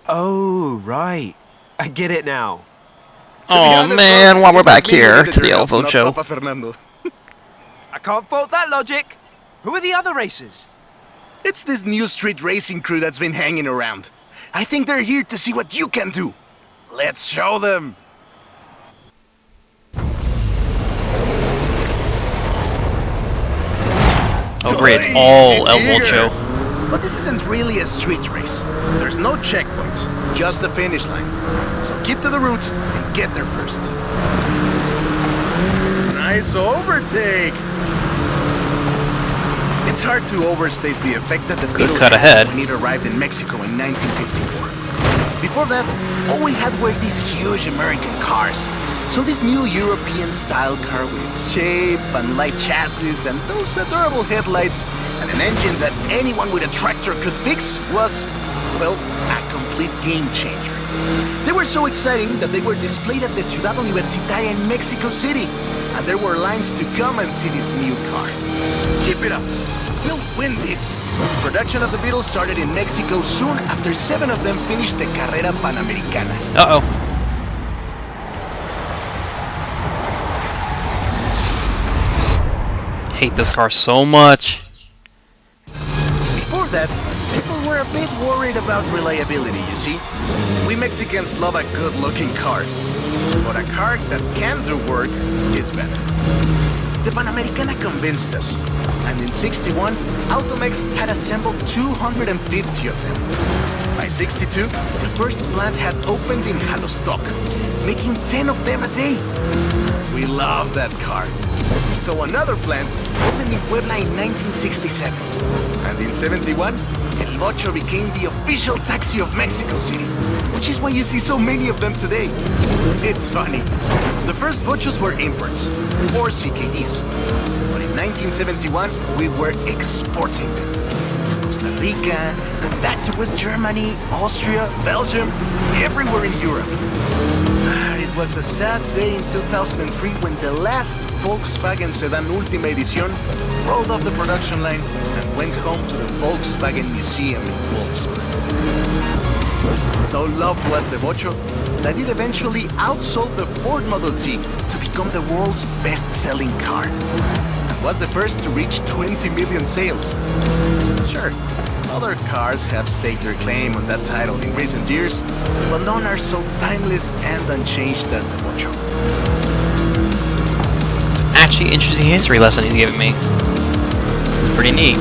Oh, right. I get it now. Oh man, while we're back here to the old Vocho. Fernando. I can't fault that logic. Who are the other racers? It's this new street racing crew that's been hanging around. I think they're here to see what you can do. Let's show them. Oh great, it's all El Vocho. But this isn't really a street race. There's no checkpoints, just a finish line. So keep to the route and get there first. Nice overtake! It's hard to overstate the effect that the Beetle cut had ahead. when it arrived in Mexico in 1954. Before that, all we had were these huge American cars. So this new European-style car with its shape and light chassis and those adorable headlights and an engine that anyone with a tractor could fix was, well, a complete game changer. They were so exciting that they were displayed at the Ciudad Universitaria in Mexico City, and there were lines to come and see this new car. Keep it up. We'll win this. Production of the Beetle started in Mexico soon after 7 of them finished the Carrera Panamericana. Uh-oh. Hate this car so much. Before that, people were a bit worried about reliability, you see. We Mexicans love a good-looking car. But a car that can do work is better. The Panamericana convinced us. And in '61, Automex had assembled 250 of them. By '62, the first plant had opened in Jalostoc, making 10 of them a day. We love that car. So another plant opened in Puebla in 1967. And in '71, El Vocho became the official taxi of Mexico City, which is why you see so many of them today. It's funny. The first Vochos were imports, or CKDs. But in 1971, we were exporting them to Costa Rica, and back to West Germany, Austria, Belgium, everywhere in Europe. It was a sad day in 2003 when the last Volkswagen Sedan Ultima Edición rolled off the production line and went home to the Volkswagen Museum in Wolfsburg. So loved was the Vocho that it eventually outsold the Ford Model T to become the world's best-selling car. And was the first to reach 20 million sales. Sure, other cars have staked their claim on that title in recent years, but none are so timeless and unchanged as the Vocho. It's actually an interesting history lesson he's giving me. It's pretty neat.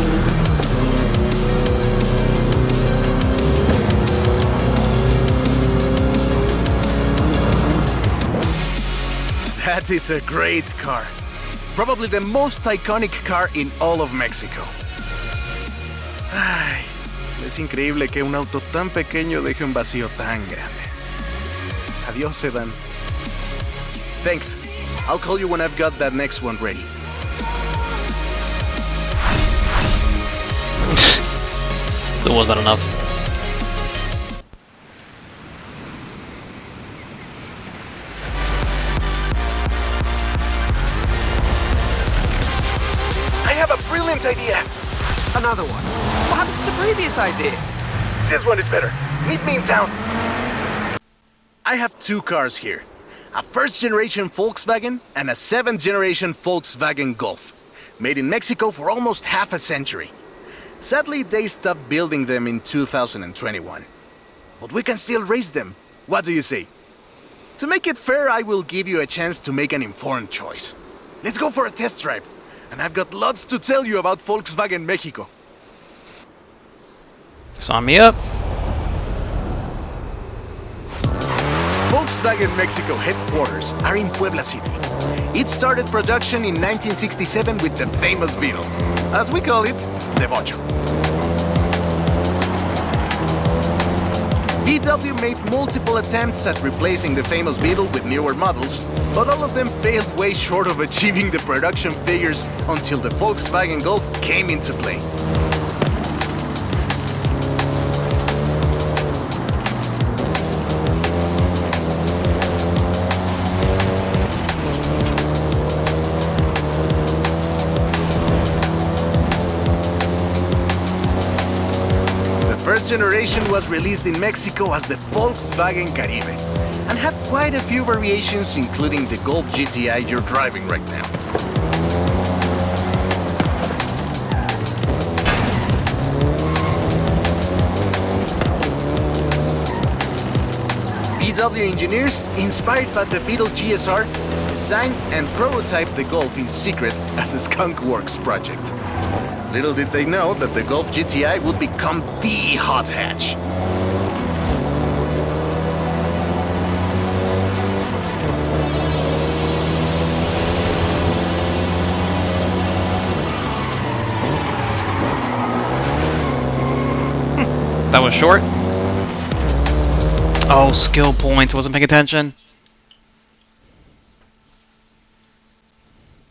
That is a great car. Probably the most iconic car in all of Mexico. Ay, es increíble que un auto tan pequeño deje un vacío tan grande. Adiós, Sedan. Thanks. I'll call you when I've got that next one ready. Still wasn't enough. I have a brilliant idea. Another one. What happened to the previous idea? This one is better. Meet me in town. I have 2 cars here. A first-generation Volkswagen and a 7th-generation Volkswagen Golf. Made in Mexico for almost half a century. Sadly, they stopped building them in 2021. But we can still race them. What do you say? To make it fair, I will give you a chance to make an informed choice. Let's go for a test drive. And I've got lots to tell you about Volkswagen Mexico. Sign me up. Volkswagen Mexico headquarters are in Puebla City. It started production in 1967 with the famous Beetle. As we call it, the Vocho. VW made multiple attempts at replacing the famous Beetle with newer models, but all of them failed way short of achieving the production figures until the Volkswagen Golf came into play. The first generation generation was released in Mexico as the Volkswagen Caribe and had quite a few variations, including the Golf GTI you're driving right now. VW engineers, inspired by the Beetle GSR, designed and prototyped the Golf in secret as a Skunk Works project. Little did they know that the Golf GTI would become the hot hatch. That was short. Oh, skill points. Wasn't paying attention.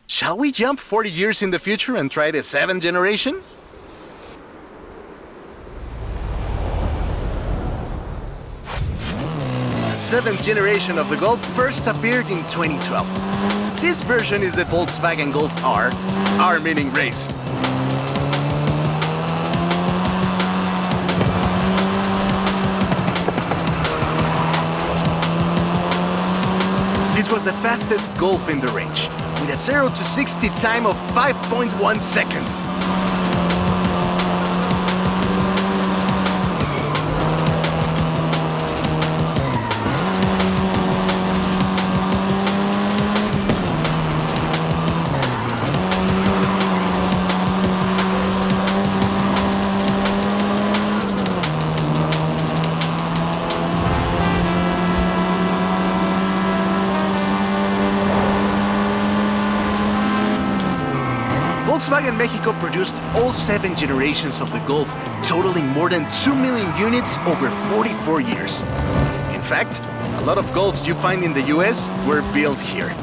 Shall we jump 40 years in the future and try the 7th generation? The 7th generation of the Golf first appeared in 2012. This version is the Volkswagen Golf R, R meaning race. This was the fastest Golf in the range, with a 0 to 60 time of 5.1 seconds. Volkswagen Mexico produced all 7 generations of the Golf, totaling more than 2 million units over 44 years. In fact, a lot of Golfs you find in the US were built here.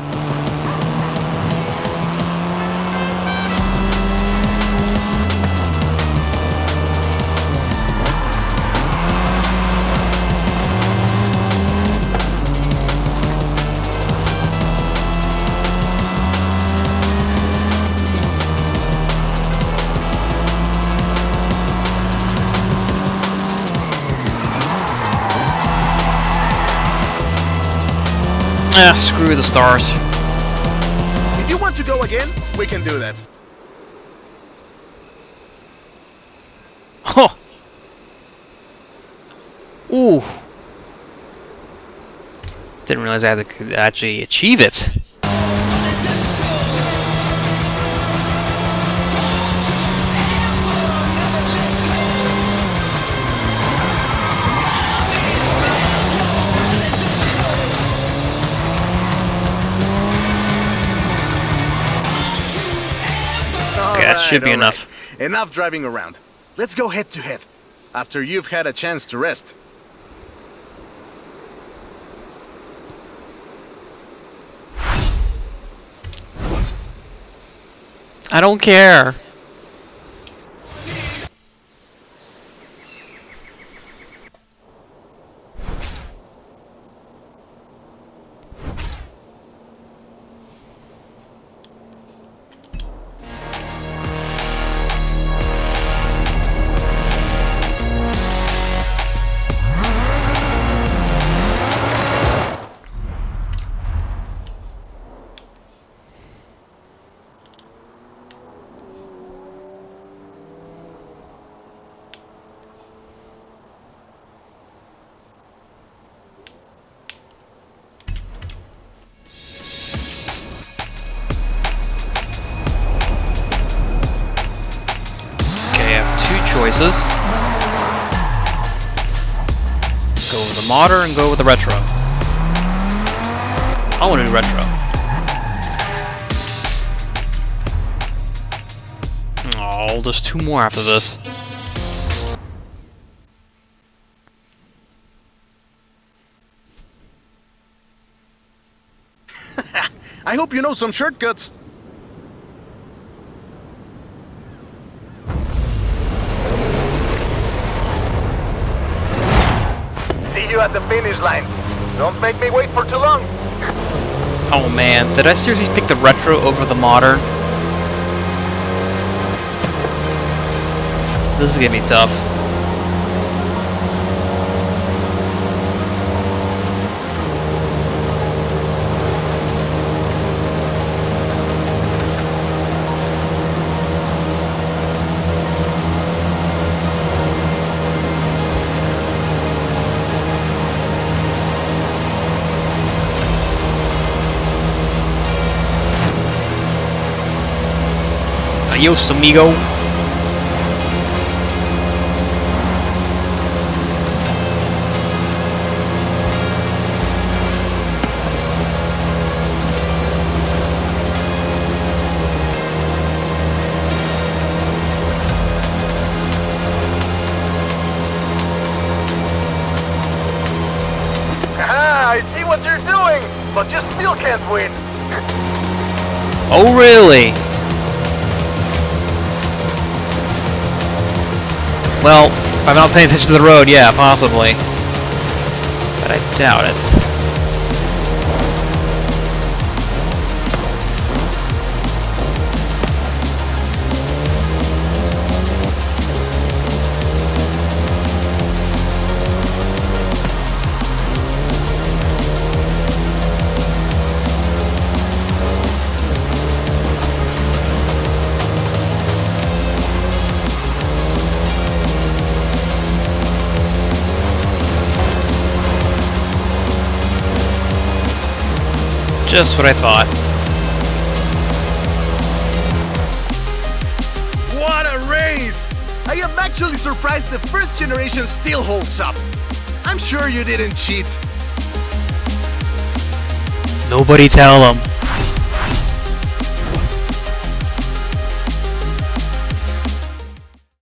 Ah, screw the stars. If you want to go again, we can do that. Huh. Ooh. Didn't realize I had to actually achieve it. That should be enough. Enough driving around. Let's go head to head, after you've had a chance to rest. I don't care. Choices. Go with the modern and go with the retro. I want to do retro. Oh, there's 2 more after this. I hope you know some shortcuts. See you at the finish line. Don't make me wait for too long. Oh man, did I seriously pick the retro over the modern? This is gonna be tough. Adios, amigo. I see what you're doing, but you still can't win. Oh, really? Well, if I'm not paying attention to the road, yeah, possibly. But I doubt it. Just what I thought. What a race! I am actually surprised the first generation still holds up. I'm sure you didn't cheat. Nobody tell them.